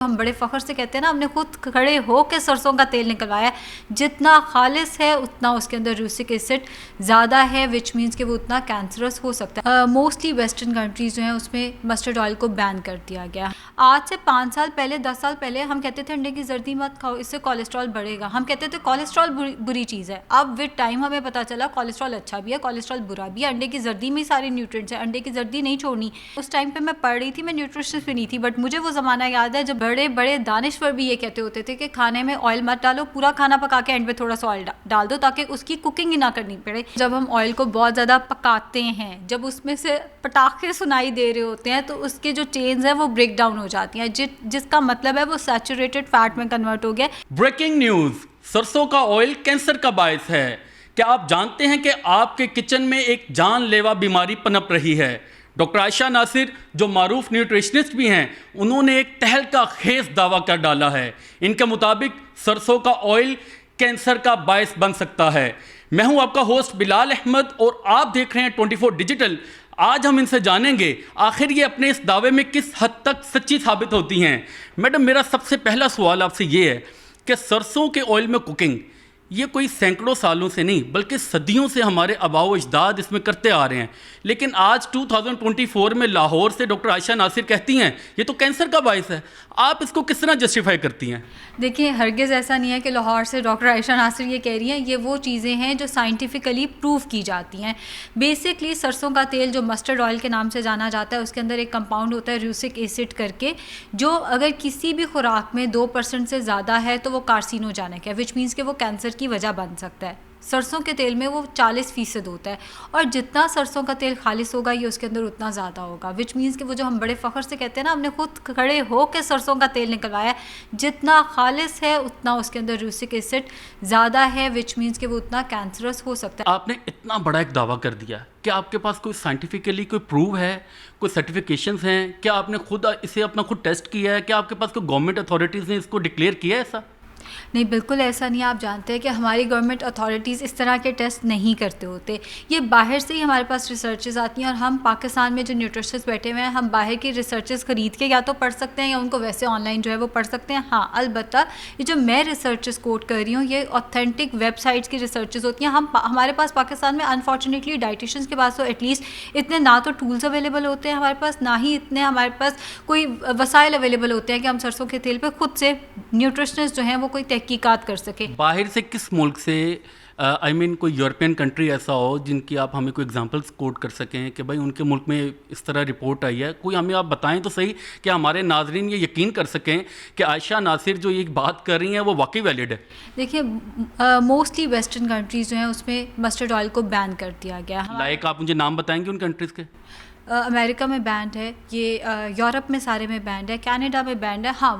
हम बड़े फ़ख्र से कहते हैं ना, हमने खुद खड़े हो के सरसों का तेल निकलवाया है। जितना खालिस है उतना उसके अंदर रूसिक एसिड ज़्यादा है, विच मीन्स कि वो उतना कैंसरस हो सकता है। मोस्टली वेस्टर्न कंट्रीज़ जो हैं उसमें मस्टर्ड ऑयल को बैन कर दिया गया। आज से 5 साल पहले 10 साल पहले हम कहते थे अंडे की जर्दी मत खाओ, इससे कोलेस्ट्रॉल बढ़ेगा। हम कहते थे कोलेस्ट्रॉल बुरी चीज़ है। अब विद टाइम हमें पता चला कोलेस्ट्रॉल अच्छा भी है, कोलेस्ट्रॉल बुरा भी है। अंडे की जर्दी में ही सारे न्यूट्रिएंट्स हैं, अंडे की जर्दी नहीं छोड़नी। उस टाइम पे मैं पढ़ रही थी, मैं न्यूट्रिशनिस्ट भी नहीं थी, बट मुझे वो ज़माना याद है जब बड़े बड़े दानिश्वर भी ये कहते होते थे कि खाने में ऑयल मत डालो, पूरा खाना पका के एंड पे थोड़ा सा ऑयल डाल दो ताकि उसकी कुकिंग ही ना करनी पड़े। जब हम ऑयल को बहुत ज़्यादा पकाते हैं, जब उसमें से पटाखे सुनाई दे रहे होते हैं, तो उसके जो चेन्स हैं वो ब्रेक डाउन हो जाती हैं, जिसका मतलब है वो सैचुरेटेड फैट में कन्वर्ट हो गया। ब्रेकिंग न्यूज़, सरसों का ऑयल कैंसर का बायस है। क्या आप जानते हैं कि आपके किचन में एक जानलेवा बीमारी पनप रही है? डॉक्टर आयशा नासिर, जो मारूफ न्यूट्रिशनिस्ट भी हैं, उन्होंने एक तहलका खेज दावा कर डाला है। इनके मुताबिक सरसों का ऑयल कैंसर का बायस बन सकता है। मैं हूं आपका होस्ट बिलाल अहमद और आप देख रहे हैं 24 डिजिटल। आज हम इनसे जानेंगे आखिर ये अपने इस दावे में किस हद तक सच्ची साबित होती हैं। मैडम, मेरा सबसे पहला सवाल आपसे ये है कि सरसों के ऑयल में कुकिंग ये कोई सैकड़ों सालों से नहीं बल्कि सदियों से हमारे आबाओ अजदाद इसमें करते आ रहे हैं, लेकिन आज 2024 में लाहौर से डॉक्टर आयशा नासिर कहती हैं ये तो कैंसर का बायस है। आप इसको किस तरह जस्टिफाई करती हैं? देखिए, हरगिज़ ऐसा नहीं है कि लाहौर से डॉक्टर आयशा नासिर ये कह रही हैं। ये वो चीज़ें हैं जो साइंटिफिकली प्रूव की जाती हैं। बेसिकली सरसों का तेल जो मस्टर्ड ऑयल के नाम से जाना जाता है, उसके अंदर एक कंपाउंड होता है रूसिक एसिड करके, जो अगर किसी भी खुराक में 2% से ज़्यादा है तो वो कार्सिनोजेनिक है, विच मीन्स कि वो कैंसर की वजह बन सकता है। सरसों के तेल में वो 40% होता है, और जितना सरसों का तेल खालिस होगा ये उसके अंदर उतना ज़्यादा होगा, विच मीन्स कि वो जो हम बड़े फ़ख्र से कहते हैं ना, हमने खुद खड़े हो के सरसों का तेल निकलवाया है। जितना खालिस है उतना उसके अंदर रूसिक एसिड ज़्यादा है, विच मीन्स कि वो उतना कैंसरस हो सकता है। आपने इतना बड़ा एक दावा कर दिया, क्या आपके पास कोई साइंटिफिकली कोई प्रूव है, कोई सर्टिफिकेशंस हैं? क्या आपने खुद इसे अपना खुद टेस्ट किया है? क्या आपके पास कोई गवर्नमेंट अथॉरिटीज़ ने इसको डिक्लेयर किया है ऐसा? नहीं, बिल्कुल ऐसा नहीं है। आप जानते हैं कि हमारी गवर्नमेंट अथॉरिटीज़ इस तरह के टेस्ट नहीं करते होते। ये बाहर से ही हमारे पास रिसर्चेस आती हैं, और हम पाकिस्तान में जो न्यूट्रिशनिस्ट बैठे हुए हैं, हम बाहर की रिसर्चेस ख़रीद के या तो पढ़ सकते हैं या उनको वैसे ऑनलाइन जो है वो पढ़ सकते हैं। हाँ, अलबत्ता ये जो मैं रिसर्चेस कोट कर रही हूँ ये ऑथेंटिक वेबसाइट्स की रिसर्चेस होती हैं। हमारे पास पाकिस्तान में अनफॉर्चुनेटली डाइटिशियंस के पास तो एटलीस्ट इतने ना तो टूल्स अवेलेबल होते हैं हमारे पास, ना ही इतने हमारे पास कोई वसाइल अवेलेबल होते हैं कि हम सरसों के तेल पर खुद से न्यूट्रिशनिस्ट जो हैं वो कोई तहकीकात कर सके। बाहर से किस मुल्क से, आई मीन कोई यूरोपियन कंट्री ऐसा हो जिनकी आप हमें कोई एग्जांपल्स कोट कर सकें कि भाई उनके मुल्क में इस तरह रिपोर्ट आई है, कोई हमें आप बताएं तो सही कि हमारे नाजरीन ये यकीन कर सकें कि आयशा नासिर जो ये बात कर रही हैं वो वाकई वैलिड है। देखिए, मोस्टली वेस्टर्न कंट्रीज़ जो हैं उसमें मस्टर्ड ऑयल को बैन कर दिया गया। लाइक आप मुझे नाम बताएंगे उन कंट्रीज़ के? अमेरिका में बैंड है, ये यूरोप में सारे में बैंड है, कनाडा में बैंड है। हाँ,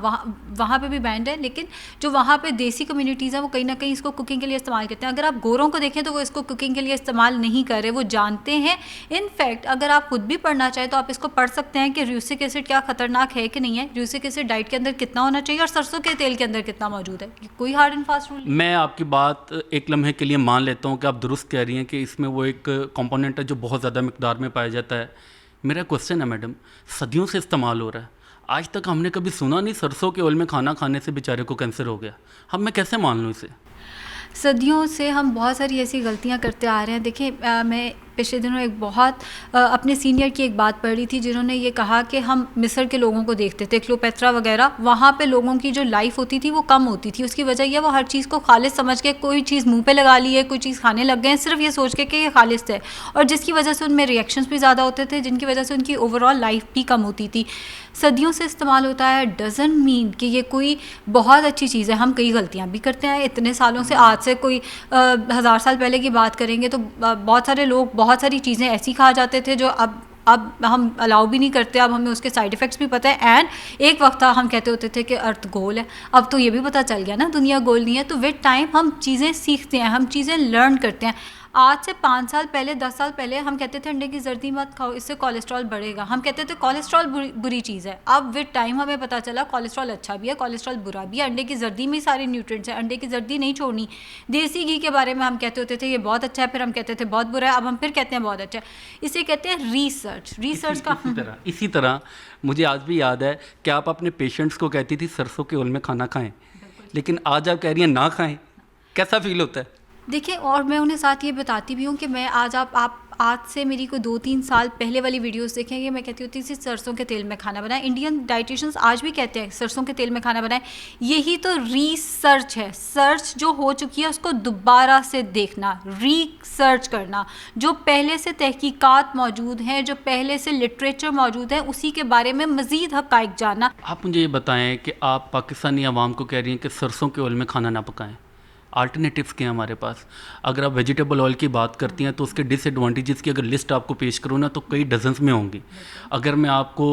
वहाँ पे भी बैंड है, लेकिन जो वहाँ पे देसी कम्युनिटीज़ हैं वो कहीं ना कहीं इसको कुकिंग के लिए इस्तेमाल करते हैं। अगर आप गोरों को देखें तो वो इसको कुकिंग के लिए इस्तेमाल नहीं कर रहे, वो जानते हैं। इनफैक्ट अगर आप खुद भी पढ़ना चाहें तो आप इसको पढ़ सकते हैं कि रूसिक एसिड क्या ख़तरनाक है कि नहीं है, रूसिक एसिड डाइट के अंदर कितना होना चाहिए और सरसों के तेल के अंदर कितना मौजूद है। कोई हार्ड एंड फास्ट रूल। मैं आपकी बात एक लम्हे के लिए मान लेता हूँ कि आप दुरुस्त कह रही हैं कि इसमें वो एक कंपोनेंट है जो बहुत ज़्यादा मिकदार में पाया जाता है। मेरा क्वेश्चन है मैडम, सदियों से इस्तेमाल हो रहा है, आज तक हमने कभी सुना नहीं सरसों के ऑयल में खाना खाने से बेचारे को कैंसर हो गया। अब मैं कैसे मान लूँ इसे? सदियों से हम बहुत सारी ऐसी गलतियां करते आ रहे हैं। देखिए, मैं पिछले दिनों एक बहुत अपने सीनियर की एक बात पढ़ी थी जिन्होंने ये कहा कि हम मिस्र के लोगों को देखते थे, क्लियोपेत्रा वगैरह, वहाँ पे लोगों की जो लाइफ होती थी वो कम होती थी। उसकी वजह यह वो हर चीज़ को खालिस समझ के कोई चीज़ मुंह पे लगा ली है, कोई चीज़ खाने लग गए हैं सिर्फ ये सोच के कि ये खालिस है, और जिसकी वजह से उनमें रिएक्शंस भी ज़्यादा होते थे, जिनकी वजह से उनकी ओवरऑल लाइफ भी कम होती थी। सदियों से इस्तेमाल होता है डजंट मीन कि ये कोई बहुत अच्छी चीज़ है। हम कई गलतियाँ भी करते हैं इतने सालों से। आज से कोई 1000 साल पहले की बात करेंगे तो बहुत सारे लोग बहुत सारी चीज़ें ऐसी खा जाते थे जो अब हम अलाउ भी नहीं करते। अब हमें उसके साइड इफ़ेक्ट्स भी पता है। एंड एक वक्त था हम कहते होते थे कि अर्थ गोल है, अब तो ये भी पता चल गया ना दुनिया गोल नहीं है। तो विद टाइम हम चीज़ें सीखते हैं, हम चीज़ें लर्न करते हैं। आज से 5 साल पहले 10 साल पहले हम कहते थे अंडे की जर्दी मत खाओ, इससे कोलेस्ट्रॉल बढ़ेगा। हम कहते थे कोलेस्ट्रॉल बुरी चीज़ है। अब विद टाइम हमें पता चला कोलेस्ट्रॉल अच्छा भी है, कोलेस्ट्रॉल बुरा भी है। अंडे की जर्दी में सारे न्यूट्रिएंट्स हैं, अंडे की जर्दी नहीं छोड़नी। देसी घी के बारे में हम कहते होते थे ये बहुत अच्छा है, फिर हम कहते थे बहुत बुरा है, अब हम फिर कहते हैं बहुत अच्छा है। इसे कहते हैं रिसर्च का। इसी तरह मुझे आज भी याद है कि आप अपने पेशेंट्स को कहती थी सरसों के ऑयल में खाना खाएं, लेकिन आज आप कह रही हैं ना खाएं। कैसा फील होता है? देखिए, और मैं उन्हें साथ ये बताती भी हूँ कि मैं आप आज से मेरी कोई 2-3 साल पहले वाली वीडियोस देखेंगे, मैं कहती होती थी सरसों के तेल में खाना बनाएं। इंडियन डाइटिशियंस आज भी कहते हैं सरसों के तेल में खाना बनाएं। यही तो रिसर्च है। सर्च जो हो चुकी है उसको दोबारा से देखना, रिसर्च करना। जो पहले से तहकीकात मौजूद हैं, जो पहले से लिटरेचर मौजूद है, उसी के बारे में मज़ीद हक़ाइक़ जानना। आप मुझे ये बताएं कि आप पाकिस्तानी आवाम को कह रही हैं कि सरसों के ऑयल में खाना ना पकाएं। अल्टरनेटिव्स के हैं हमारे पास। अगर आप वेजिटेबल ऑयल की बात करती हैं तो उसके डिसएडवांटेजेस की अगर लिस्ट आपको पेश करूँ ना तो कई डजन्स में होंगी। अगर मैं आपको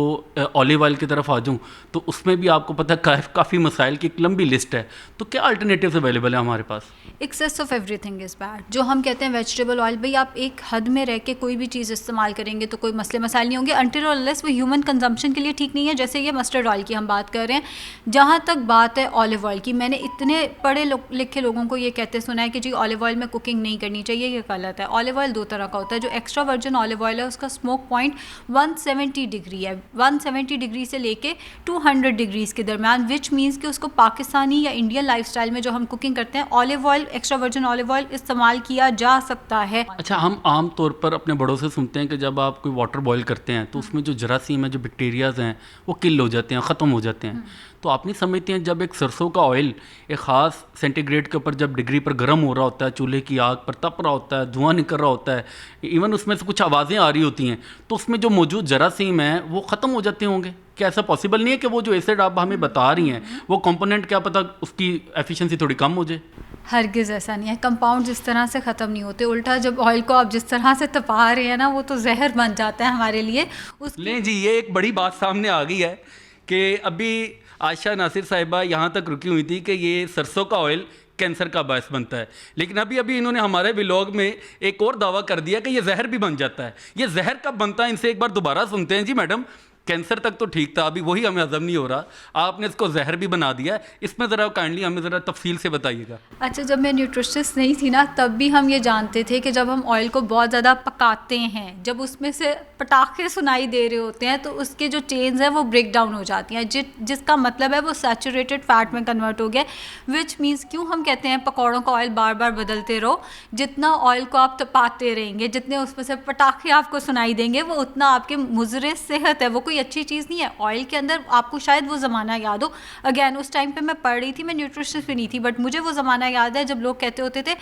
ऑलिव ऑयल की तरफ आ जाऊँ तो उसमें भी आपको पता है काफ़ी मसाइल की एक लंबी लिस्ट है। तो क्या अल्टरनेटिव्स अवेलेबल है हमारे पास? Excess of everything is bad. जो हम कहते हैं वेजिटेबल ऑयल, भाई आप एक हद में रह के कोई भी चीज़ इस्तेमाल करेंगे तो कोई मसले मसाइल नहीं होंगे, अनटिल और अनलेस वो ह्यूमन कंजम्पशन के लिए ठीक नहीं है। जैसे ये मस्टर्ड ऑयल की हम बात कर रहे हैं। जहाँ तक बात है ऑलिव ऑयल की, मैंने इतने पढ़े लिखे लोगों को ये कहते सुना है कि जी ऑलिव ऑयल में कुकिंग नहीं करनी चाहिए, ये गलत है। ऑलिव ऑयल 2 तरह का होता है। जो एक्स्ट्रा वर्जिन ऑलिव ऑयल है उसका स्मोक पॉइंट 170 डिग्री है, 170 डिग्री से लेके 200 डिग्रीज़ के दरमियान, विच मीन्स कि उसको पाकिस्तानी या इंडियन लाइफस्टाइल में जो हम कुकिंग करते हैं olive oil, extra virgin olive oil इस्तेमाल किया जा सकता है। अच्छा, हम आम तौर पर अपने बड़ों से सुनते हैं कि जब आप कोई वाटर बॉयल करते हैं तो उसमें जो जरासीम है, जो बैक्टीरियाज हैं, वो किल हो जाते हैं, ख़त्म हो जाते हैं। तो आप नहीं समझते हैं जब एक सरसों का ऑयल एक ख़ास सेंटीग्रेड के ऊपर जब डिग्री पर गर्म हो रहा होता है, चूल्हे की आग पर तप रहा होता है, धुआं निकल रहा होता है, इवन उसमें से कुछ आवाज़ें आ रही होती हैं, तो उसमें जो मौजूद जरासीम हैं वो ख़त्म हो जाते होंगे? क्या ऐसा पॉसिबल नहीं है कि वो जो एसिड आप हमें बता रही हैं वो कंपोनेंट क्या पता उसकी एफिशिएंसी थोड़ी कम हो जाए? हरगिज़ ऐसा नहीं है। कंपाउंड इस तरह से ख़त्म नहीं होते, उल्टा जब ऑयल को आप जिस तरह से तपा रहे हैं ना वो तो जहर बन जाता है हमारे लिए। लें जी, ये एक बड़ी बात सामने आ गई है कि अभी आयशा नासिर साहिबा यहाँ तक रुकी हुई थी कि ये सरसों का ऑयल कैंसर का बायस बनता है, लेकिन अभी इन्होंने हमारे व्लॉग में एक और दावा कर दिया कि ये जहर भी बन जाता है। ये जहर कब बनता है, इनसे एक बार दोबारा सुनते हैं। जी मैडम, कैंसर तक तो ठीक था, अभी वही हमें हजम नहीं हो रहा, आपने इसको जहर भी बना दिया है। इसमें ज़रा काइंडली हमें ज़रा तफसील से बताइएगा। अच्छा, जब मैं न्यूट्रिशनिस्ट नहीं थी ना तब भी हम ये जानते थे कि जब हम ऑयल को बहुत ज़्यादा पकाते हैं, जब उसमें से पटाखे सुनाई दे रहे होते हैं तो उसके जो चेन्स हैं वो ब्रेक डाउन हो जाती हैं, जिसका मतलब है वो सैचुरेटेड फैट में कन्वर्ट हो गया। विच मीन्स क्यों हम कहते हैं पकौड़ों का ऑयल बार बार बदलते रहो। जितना ऑयल को आप तपाते रहेंगे, जितने उसमें से पटाखे आपको सुनाई देंगे, वो उतना आपके मुज़रे सेहत है, वो कोई अच्छी चीज़ नहीं है। ऑयल के अंदर आपको शायद वो ज़माना याद हो, अगेन उस टाइम पे मैं पढ़ रही थी, मैं न्यूट्रिशनिस्ट भी नहीं थी, बट मुझे वो ज़माना याद है जब लोग कहते होते थे,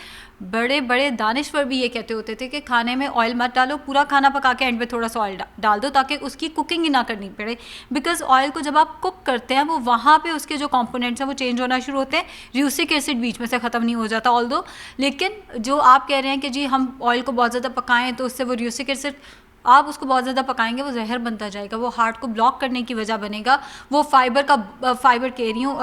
बड़े बड़े दानिश्वर भी ये कहते होते थे कि खाने में ऑयल मत डालो, पूरा खाना पका के एंड पे थोड़ा सा ऑयल डाल दो ताकि उसकी कुकिंग ही ना करनी पड़े। बिकॉज ऑयल को जब आप कुक करते हैं वो वहाँ पे उसके जो कंपोनेंट्स हैं वो चेंज होना शुरू होते हैं। र्यूसिक एसिड बीच में से ख़त्म नहीं हो जाता ऑल्दो, लेकिन जो आप कह रहे हैं कि जी हम ऑयल को बहुत ज़्यादा पकाएं तो उससे वो र्यूसिक एसिड, आप उसको बहुत ज़्यादा पकाएंगे वो जहर बनता जाएगा, वो हार्ट को ब्लॉक करने की वजह बनेगा। वो फाइबर कह रही हूँ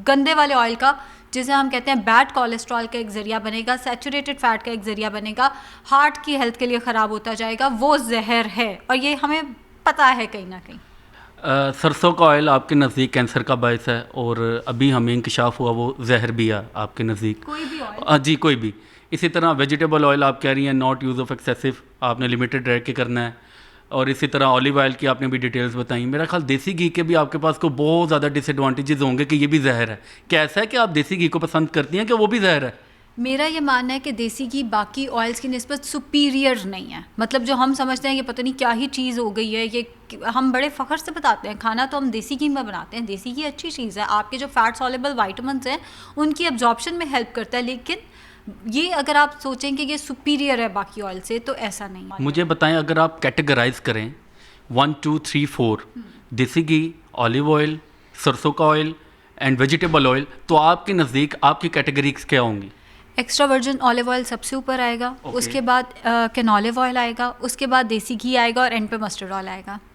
गंदे वाले ऑयल का, जिसे हम कहते हैं बैड कोलेस्ट्रॉल का एक ज़रिया बनेगा, सैचुरेटेड फैट का एक ज़रिया बनेगा, हार्ट की हेल्थ के लिए ख़राब होता जाएगा। वो जहर है और ये हमें पता है कहीं ना कहीं। सरसों का ऑयल आपके नज़दीक कैंसर का बायस है और अभी हमें इंकशाफ हुआ वो जहर भी है आपके नज़दीक? कोई भी ऑयल? जी, कोई भी। इसी तरह वेजिटेबल ऑयल आप कह रही हैं नॉट यूज़ ऑफ एक्सेसिव, आपने लिमिटेड रह के करना है। और इसी तरह ऑलिव ऑयल की आपने भी डिटेल्स बताई। मेरा ख्याल देसी घी के भी आपके पास को बहुत ज़्यादा डिसएडवांटेजेस होंगे कि ये भी जहर है। क्या ऐसा है कि आप देसी घी को पसंद करती हैं कि वो भी जहर है? मेरा ये मानना है कि देसी घी बाकी ऑयल्स की निस्बत सुपीरियर नहीं है। मतलब जो हम समझते हैं कि पता नहीं क्या ही चीज़ हो गई है, ये हम बड़े फ़ख्र से बताते हैं, खाना तो हम देसी घी में बनाते हैं। देसी घी अच्छी चीज़ है, आपके जो फैट सॉल्युबल वाइटामिन्स हैं उनकी एब्जॉर्प्शन में हेल्प करता है, लेकिन ये अगर आप सोचें कि ये सुपीरियर है बाकी ऑयल से तो ऐसा नहीं। मुझे बताएं, अगर आप कैटेगराइज करें 1 2 3 4 देसी घी, ऑलिव ऑयल, सरसों का ऑयल एंड वेजिटेबल ऑयल, तो आपके नज़दीक आपकी कैटेगरीज क्या होंगी? एक्स्ट्रा वर्जिन ऑलिव ऑयल सबसे ऊपर आएगा, उसके बाद कैनोलिव ऑयल आएगा, उसके बाद देसी घी आएगा और एंड पे मस्टर्ड ऑयल आएगा।